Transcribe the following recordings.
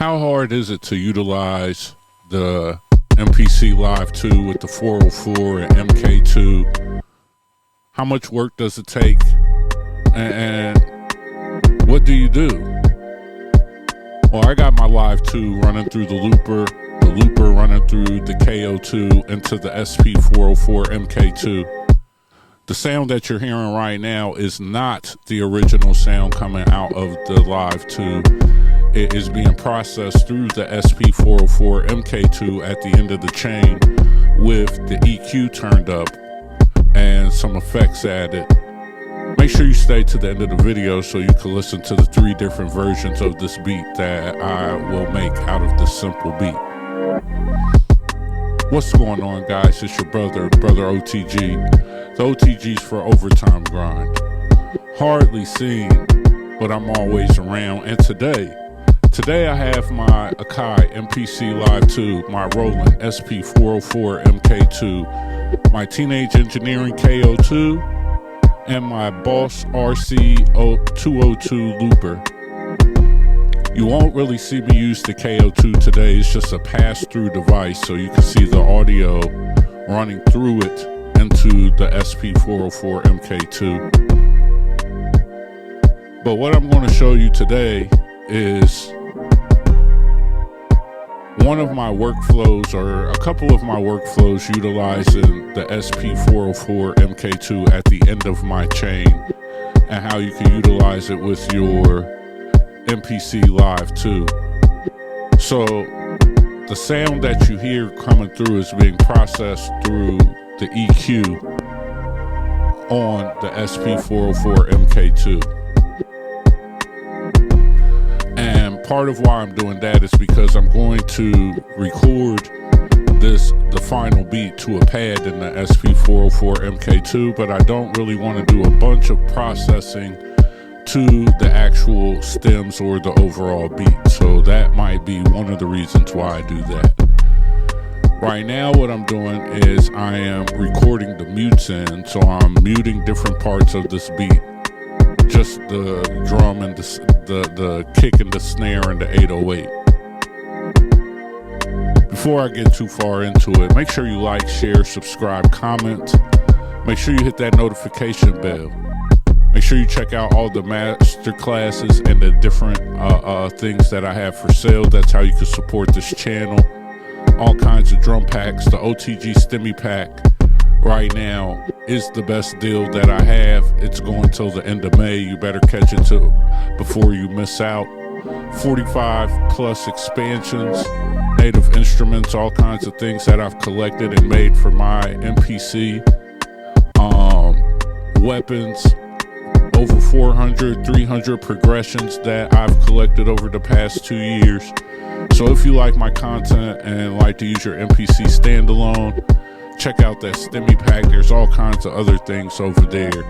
How hard is it to utilize the MPC Live 2 with the 404 and MK2? How much work does it take? And what do you do? Well, I got my Live 2 running through the looper running through the KO2 into the SP404 MK2. The sound that you're hearing right now is not the original sound coming out of the Live 2. It is being processed through the SP404 MK2 at the end of the chain with the EQ turned up and some effects added. Make sure you stay to the end of the video so you can listen to the 3 different versions of this beat that I will make out of this simple beat. What's going on, guys? It's your brother O.T.G. The O.T.G's for Overtime Grind. Hardly seen, but I'm always around. And today I have my Akai MPC Live 2, my Roland SP404 MK2, my Teenage Engineering KO2, and my Boss RC202 looper. You won't really see me use the KO2 today. It's just a pass-through device so you can see the audio running through it into the SP404 MK2. But what I'm going to show you today is one of my workflows, or a couple of my workflows, utilizing the SP404 MK2 at the end of my chain, and how you can utilize it with your MPC Live 2. So the sound that you hear coming through is being processed through the EQ on the SP404 MK2. And part of why I'm doing that is because I'm going to record the final beat to a pad in the SP404 MK2, but I don't really want to do a bunch of processing to the actual stems or the overall beat. So that might be one of the reasons why I do that. Right now what I'm doing is I am recording the mutes in, so I'm muting different parts of this beat. Just the drum and the kick and the snare and the 808. Before I get too far into it, make sure you like, share, subscribe, comment. Make sure you hit that notification bell. Make sure you check out all the master classes and the different things that I have for sale. That's how you can support this channel. All kinds of drum packs. The O.T.G Stimmy pack right now is the best deal that I have. It's going till the end of May. You better catch it before you miss out. 45 plus expansions, native instruments, all kinds of things that I've collected and made for my MPC. Weapons. Over 400, 300 progressions that I've collected over the past 2 years. So if you like my content and like to use your MPC standalone, check out that Stimmy pack. There's all kinds of other things over there.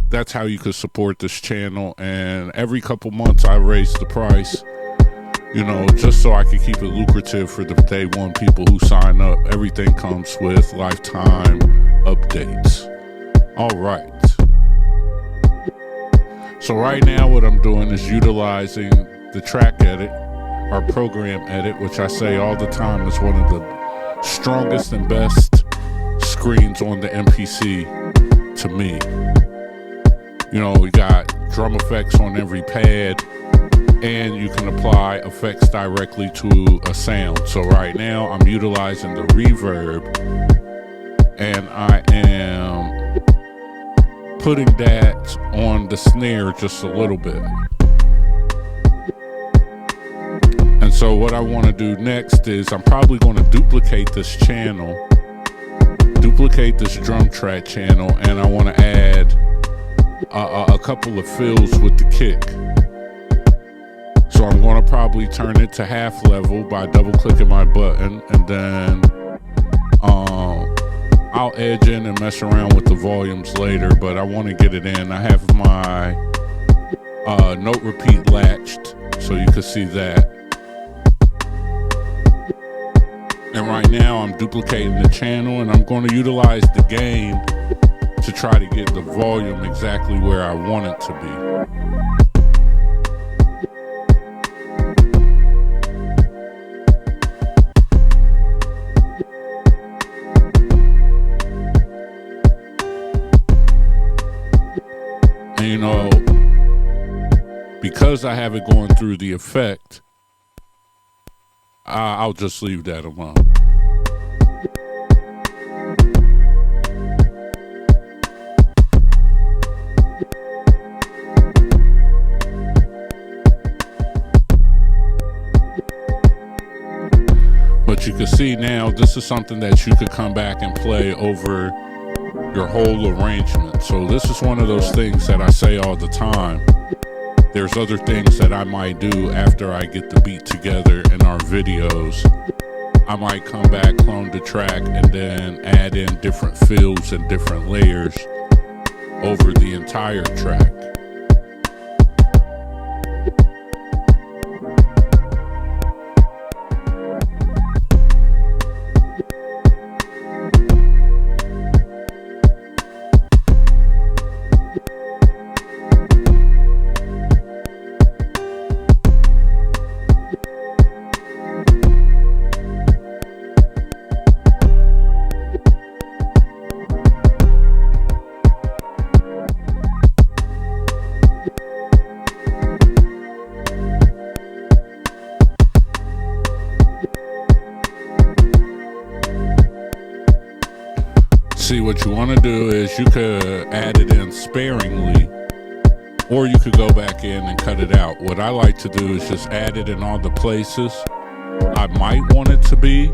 That's how you could support this channel. And every couple months I raise the price, you know, just so I can keep it lucrative for the day one people who sign up. Everything comes with lifetime updates. All right. So right now what I'm doing is utilizing the track edit, or program edit, which I say all the time is one of the strongest and best screens on the MPC to me. You know, we got drum effects on every pad, and you can apply effects directly to a sound. So right now I'm utilizing the reverb, and I am putting that on the snare just a little bit. And so what I want to do next is I'm probably going to duplicate this channel, duplicate this drum track channel, and I want to add a couple of fills with the kick. So I'm going to probably turn it to half level by double clicking my button, and then I'll edge in and mess around with the volumes later, but I want to get it in. I have my note repeat latched so you can see that. And right now I'm duplicating the channel, and I'm going to utilize the gain to try to get the volume exactly where I want it to be. because I have it going through the effect, I'll just leave that alone. But you can see now, this is something that you could come back and play over your whole arrangement. So this is one of those things that I say all the time. There's other things that I might do after I get the beat together in our videos. I might come back, clone the track, and then add in different fills and different layers over the entire track. See, what you want to do is you could add it in sparingly, or you could go back in and cut it out. What I like to do is just add it in all the places I might want it to be,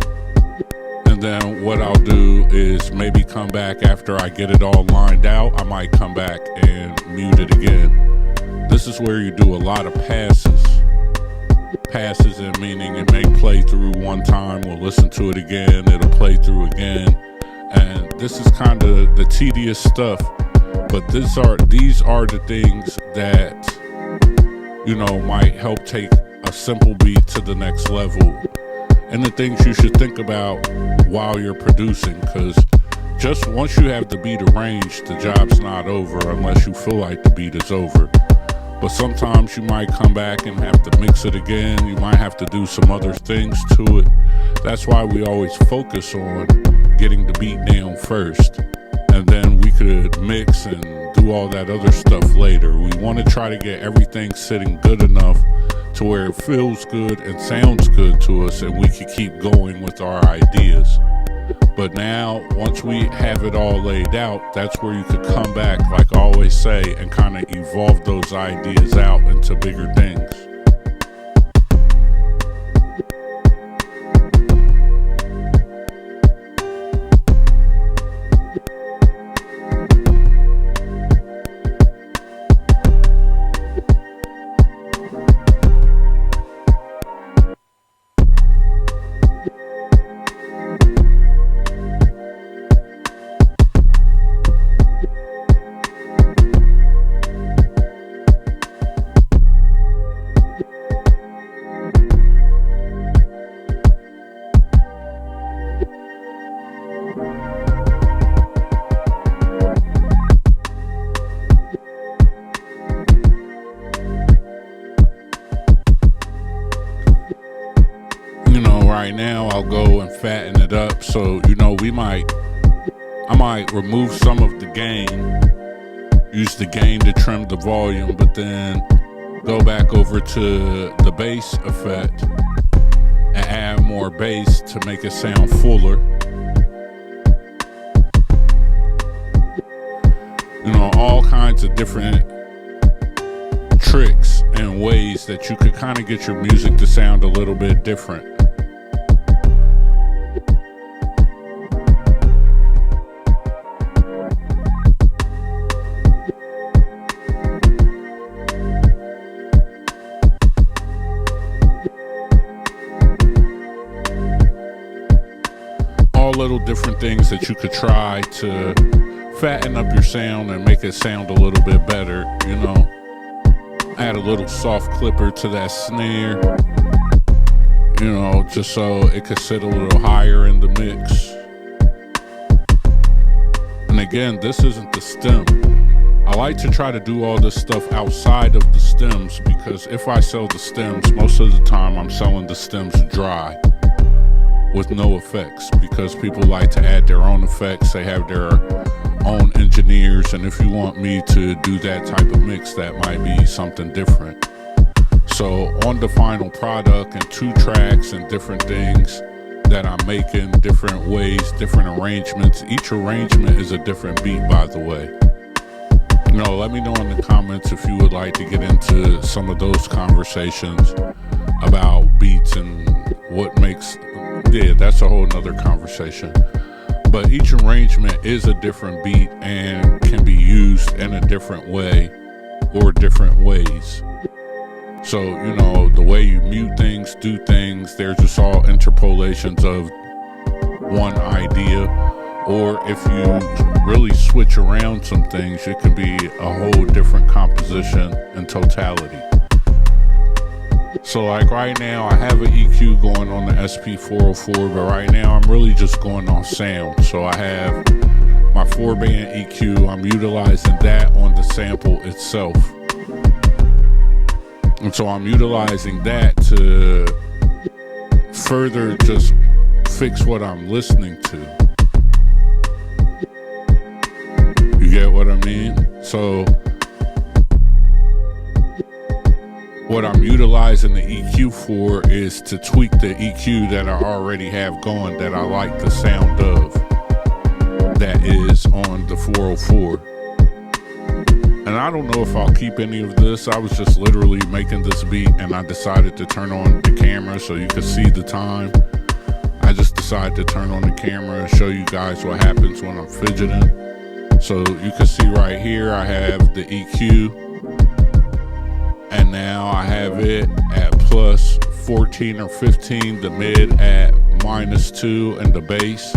and then what I'll do is maybe come back after I get it all lined out. I might come back and mute it again. This is where you do a lot of passes. Passes in meaning it may play through one time, we'll listen to it again, it'll play through again. And this is kind of the tedious stuff, but these are the things that, you know, might help take a simple beat to the next level, and the things you should think about while you're producing, because just once you have the beat arranged, the job's not over unless you feel like the beat is over. But sometimes you might come back and have to mix it again, you might have to do some other things to it. That's why we always focus on getting the beat down first, and then we could mix and do all that other stuff later. We want to try to get everything sitting good enough to where it feels good and sounds good to us, and we can keep going with our ideas. But now, once we have it all laid out, that's where you could come back, like I always say, and kind of evolve those ideas out into bigger things. Right now I'll go and fatten it up, so you know I might remove some of the gain, use the gain to trim the volume, but then go back over to the bass effect and add more bass to make it sound fuller. You know, all kinds of different tricks and ways that you could kind of get your music to sound a little bit different. Little different things that you could try to fatten up your sound and make it sound a little bit better, you know. Add a little soft clipper to that snare, you know, just so it could sit a little higher in the mix. And again, this isn't the stem. I like to try to do all this stuff outside of the stems, because if I sell the stems, most of the time I'm selling the stems dry, with no effects, because people like to add their own effects. They have their own engineers, and if you want me to do that type of mix, that might be something different. So on the final product and 2 tracks and different things that I'm making, different ways, different arrangements. Each arrangement is a different beat, by the way. Let me know in the comments if you would like to get into some of those conversations about beats and what makes, that's a whole nother conversation. But each arrangement is a different beat and can be used in a different way or different ways. So, the way you mute things, do things, they're just all interpolations of one idea. Or if you really switch around some things, it can be a whole different composition and totality. So like right now, I have an EQ going on the SP404, but right now I'm really just going on sound. So I have my 4-band EQ, I'm utilizing that on the sample itself. And so I'm utilizing that to further just fix what I'm listening to. You get what I mean? So what I'm utilizing the EQ for is to tweak the EQ that I already have going that I like the sound of, that is on the 404. And I don't know if I'll keep any of this. I was just literally making this beat and I decided to turn on the camera so you could see the time. I just decided to turn on the camera and show you guys what happens when I'm fidgeting. So you can see right here I have the EQ, and now I have it at plus 14 or 15, the mid at -2, and the bass,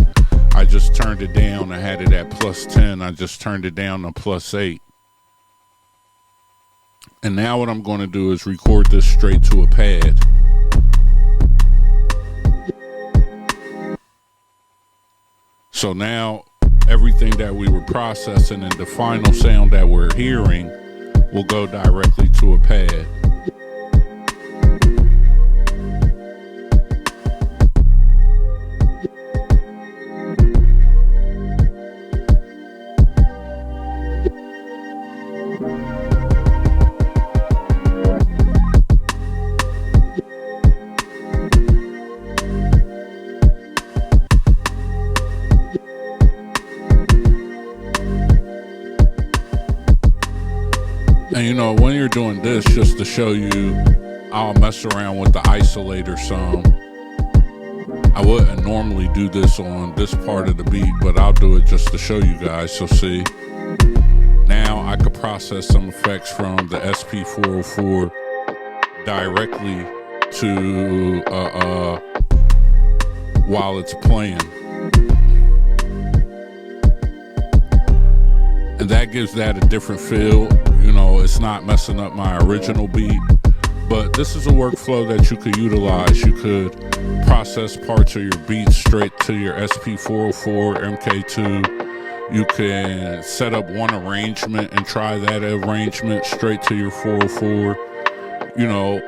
I just turned it down. I had it at plus 10. I just turned it down to plus 8. And now what I'm going to do is record this straight to a pad. So now everything that we were processing and the final sound that we're hearing will go directly to a pad. And when you're doing this, just to show you, I'll mess around with the isolator some. I wouldn't normally do this on this part of the beat, but I'll do it just to show you guys. So see, now I could process some effects from the SP404 directly to while it's playing. And that gives that a different feel. It's not messing up my original beat, but this is a workflow that you could utilize. You could process parts of your beat straight to your SP404, MK2. You can set up one arrangement and try that arrangement straight to your 404,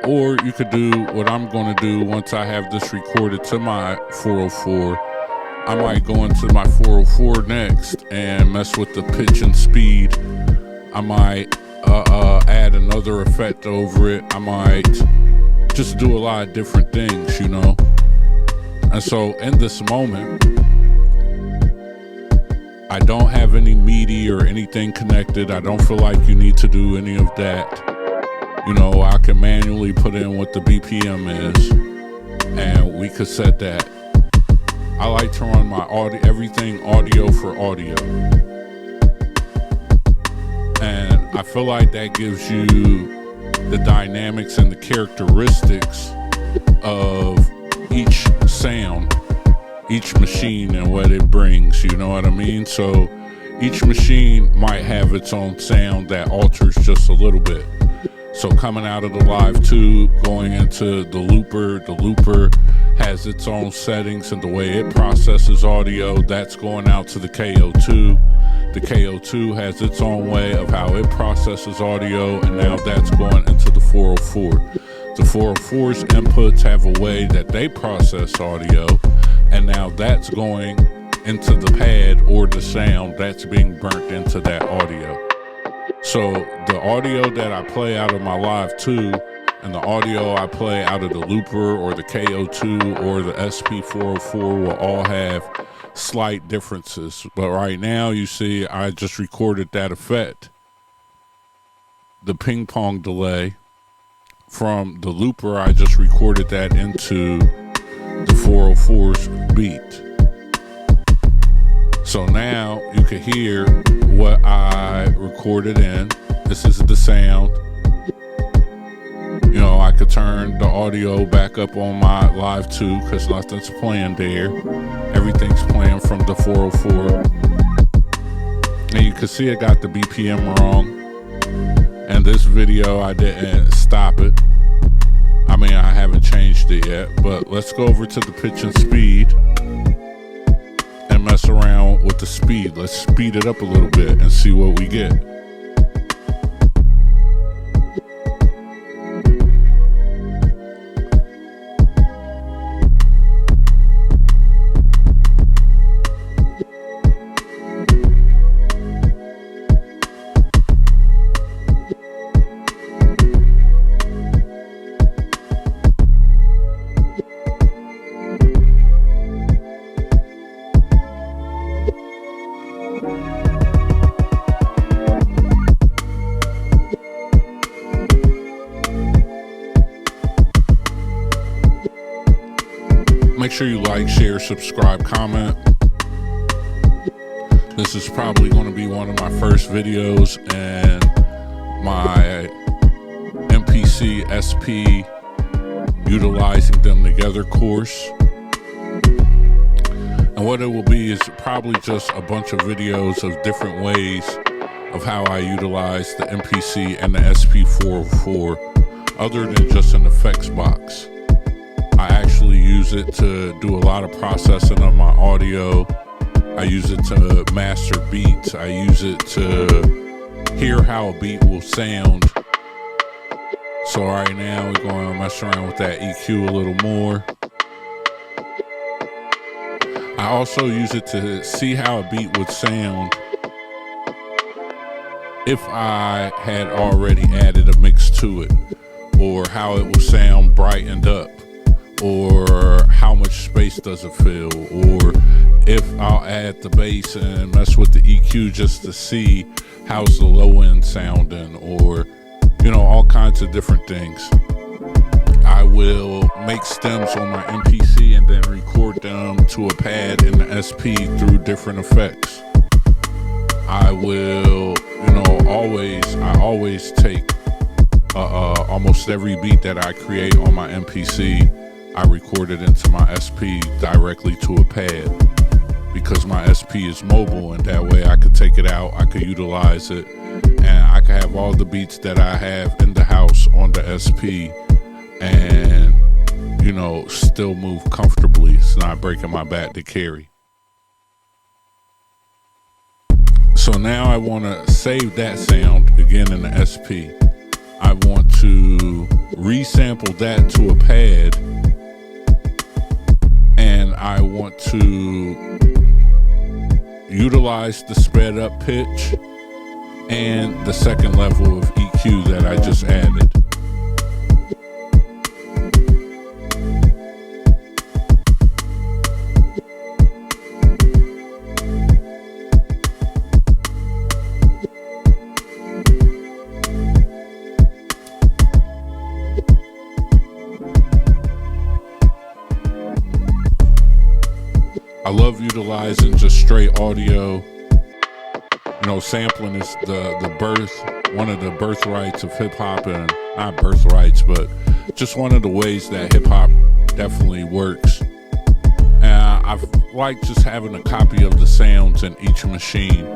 or you could do what I'm going to do once I have this recorded to my 404. I might go into my 404 next and mess with the pitch and speed. I might add another effect over it. I might just do a lot of different things, And so in this moment, I don't have any MIDI or anything connected. I don't feel like you need to do any of that. I can manually put in what the BPM is, and we could set that. I like to run my everything audio for audio. And I feel like that gives you the dynamics and the characteristics of each sound, each machine and what it brings, you know what I mean? So each machine might have its own sound that alters just a little bit. So coming out of the Live 2, going into the looper has its own settings and the way it processes audio. That's going out to the KO2. The KO2 has its own way of how it processes audio, and now that's going into the 404. The 404's inputs have a way that they process audio, and now that's going into the pad or the sound that's being burnt into that audio. So the audio that I play out of my Live 2 And the audio I play out of the looper or the KO2 or the SP404 will all have slight differences. But right now, you see, I just recorded that effect, the ping pong delay from the looper. I just recorded that into the 404's beat. So now you can hear what I recorded in. This is the sound. You know, I could turn the audio back up on my Live 2 because nothing's playing there. Everything's playing from the 404. And you can see it got the BPM wrong. And this video, I didn't stop it. I mean, I haven't changed it yet. But let's go over to the pitch and speed and mess around with the speed. Let's speed it up a little bit and see what we get. Make sure you like, share, subscribe, comment. This is probably going to be one of my first videos in my MPC SP utilizing them together course. And what it will be is probably just a bunch of videos of different ways of how I utilize the MPC and the SP404 other than just an effects box. I actually use it to do a lot of processing of my audio. I use it to master beats. I use it to hear how a beat will sound. So right now we're going to mess around with that EQ a little more. I also use it to see how a beat would sound if I had already added a mix to it, or how it will sound brightened up, or how much space does it fill, or if I'll add the bass and mess with the EQ just to see how's the low end sounding, or you know, all kinds of different things. I will make stems on my MPC and then record them to a pad in the SP through different effects. I will, you know, I always take almost every beat that I create on my MPC, I record it into my SP directly to a pad, because my SP is mobile, and that way I could take it out, I could utilize it, and I could have all the beats that I have in the house on the SP and, you know, still move comfortably. It's not breaking my back to carry. So now I want to save that sound again in the SP. I want to resample that to a pad, and I want to utilize the sped up pitch and the second level of EQ that I just added. I love utilizing just straight audio. You know, sampling is one of the birthrights of hip hop, and not birthrights, but just one of the ways that hip hop definitely works. And I like just having a copy of the sounds in each machine.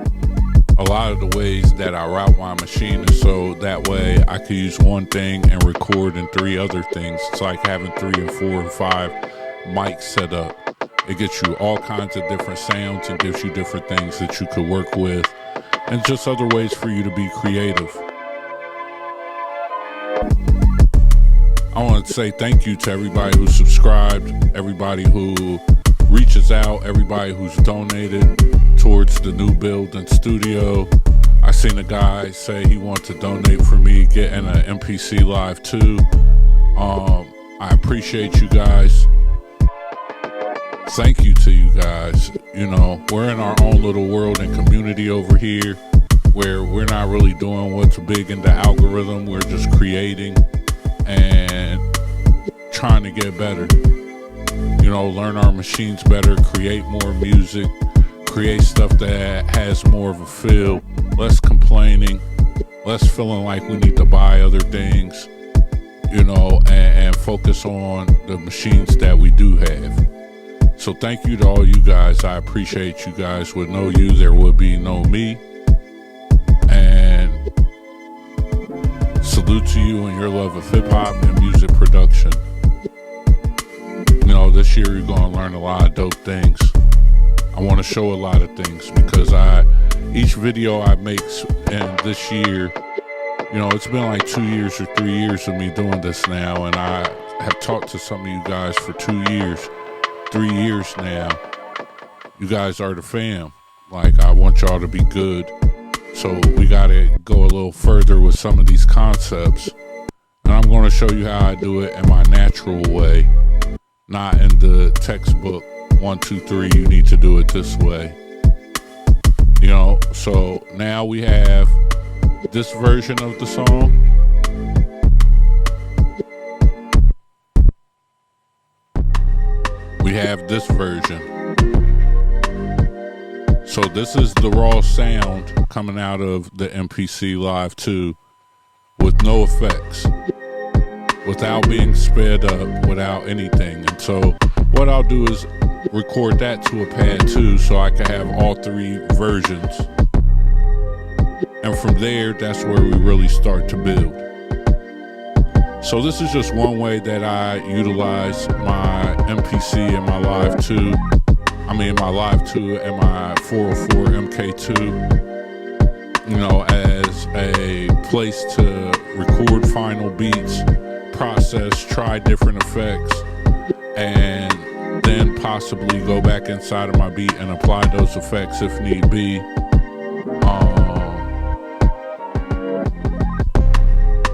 A lot of the ways that I route my machine is so that way I could use one thing and record in 3 other things. It's like having 3 and 4 and 5 mics set up. It gets you all kinds of different sounds and gives you different things that you could work with, and just other ways for you to be creative. I want to say thank you to everybody who subscribed, everybody who reaches out, everybody who's donated towards the new build and studio. I seen a guy say he wanted to donate for me getting an MPC Live 2. I appreciate you guys. Thank you to you guys. You know, we're in our own little world and community over here where we're not really doing what's big in the algorithm. We're just creating and trying to get better. You know, learn our machines better, create more music, create stuff that has more of a feel, less complaining, less feeling like we need to buy other things, you know, and focus on the machines that we do have. So thank you to all you guys. I appreciate you guys. With no you, there would be no me. And salute to you and your love of hip-hop and music production. You know, this year you're going to learn a lot of dope things. I want to show a lot of things because each video I make in this year, you know, it's been like 2 years or 3 years of me doing this now, and I have talked to some of you guys for 2 years, 3 years now. You guys are the fam. Like, I want y'all to be good. So we got to go a little further with some of these concepts. And I'm going to show you how I do it in my natural way, not in the textbook 1, 2, 3, you need to do it this way. You know, so now we have this version of the song. We have this version. So this is the raw sound coming out of the MPC Live 2 with no effects, without being sped up, without anything. And so what I'll do is record that to a pad 2 so I can have all 3 versions. And from there, that's where we really start to build. So this is just one way that I utilize my MPC and my Live 2. I mean, my Live 2 and my 404 MK2, you know, as a place to record final beats, process, try different effects, and then possibly go back inside of my beat and apply those effects if need be.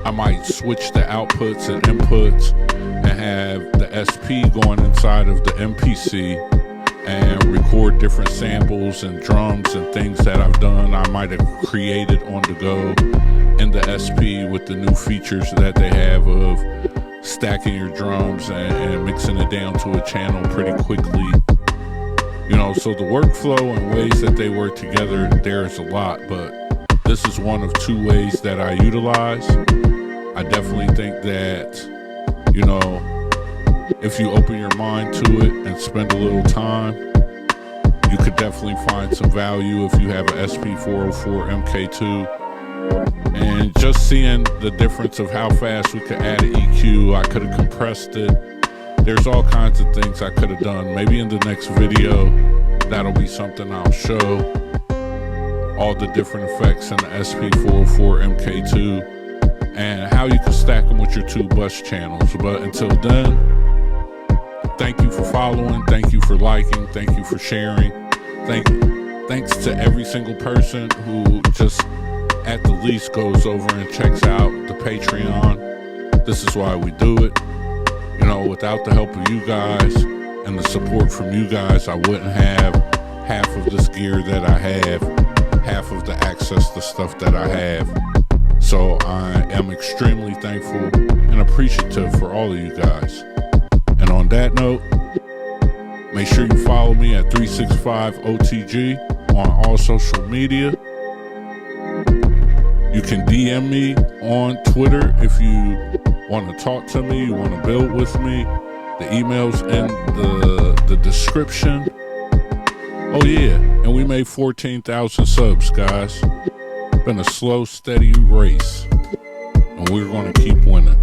I might switch the outputs and inputs and have the SP going inside of the MPC and record different samples and drums and things that I've done. I might have created on the go in the SP with the new features that they have of stacking your drums and mixing it down to a channel pretty quickly. You know, so the workflow and ways that they work together, there's a lot, but this is one of 2 ways that I utilize. I definitely think that, you know, if you open your mind to it and spend a little time, you could definitely find some value if you have an SP404 MK2. And just seeing the difference of how fast we could add an EQ, I could have compressed it. There's all kinds of things I could have done. Maybe in the next video, that'll be something I'll show. All the different effects in the SP404 MK2 and how you can stack them with your 2 bus channels. But until then, thank you for following, thank you for liking, thank you for sharing. Thanks to every single person who just at the least goes over and checks out the Patreon. This is why we do it. You know, without the help of you guys and the support from you guys, I wouldn't have half of this gear that I have, half of the access to stuff that I have. So I am extremely thankful and appreciative for all of you guys. And on that note, make sure you follow me at 365 O.T.G on all social media. You can DM me on Twitter if you want to talk to me, you want to build with me. The email's in the description. Oh yeah, and we made 14,000 subs, guys. Been a slow, steady race, and we're going to keep winning.